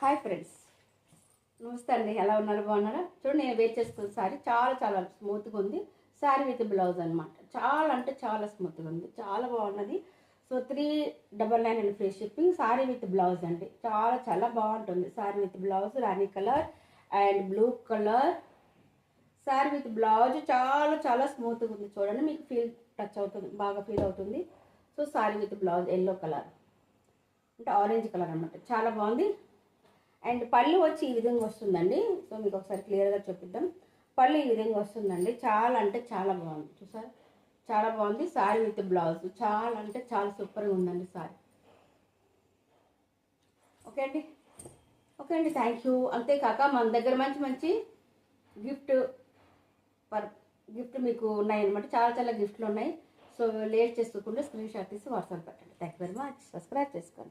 Hi friends, నమస్తే అండి. ఎలా ఉన్నారు? బాగున్నారా? చూడండి, నేను వేర్ చేసుకున్న శారీ చాలా చాలా స్మూత్గా ఉంది. శారీ విత్ బ్లౌజ్ అనమాట. చాలా అంటే చాలా స్మూత్గా ఉంది, చాలా బాగున్నది. So 399 and free shipping. Sari with blouse అండి. చాలా చాలా బాగుంటుంది. Sari with blouse Rani colour and blue colour. Sari with blouse చాలా చాలా స్మూత్గా ఉంది. చూడండి, మీకు ఫీల్ టచ్ అవుతుంది, బాగా ఫీల్ అవుతుంది. So sari with blouse yellow colour అంటే ఆరెంజ్ కలర్ అనమాట. చాలా బాగుంది. అండ్ పళ్ళు వచ్చి ఈ విధంగా వస్తుందండి. సో మీకు ఒకసారి క్లియర్గా చూపిద్దాం. పళ్ళు ఈ విధంగా వస్తుందండి. చాలా అంటే చాలా బాగుంది. చూసారా, చాలా బాగుంది. శారీ విత్ బ్లౌజ్ చాలా అంటే చాలా సూపర్గా ఉందండి శారీ. ఓకే అండి, ఓకే అండి, థ్యాంక్ యూ. అంతేకాక మన దగ్గర మంచి మంచి గిఫ్ట్ గిఫ్ట్ మీకు ఉన్నాయన్నమాట. చాలా చాలా గిఫ్ట్లు ఉన్నాయి. సో లేట్ చేసుకోకుండా స్క్రీన్ షాట్ తీసి వాట్సాప్ పెట్టండి. Thank you very much. Subscribe చేసుకోండి.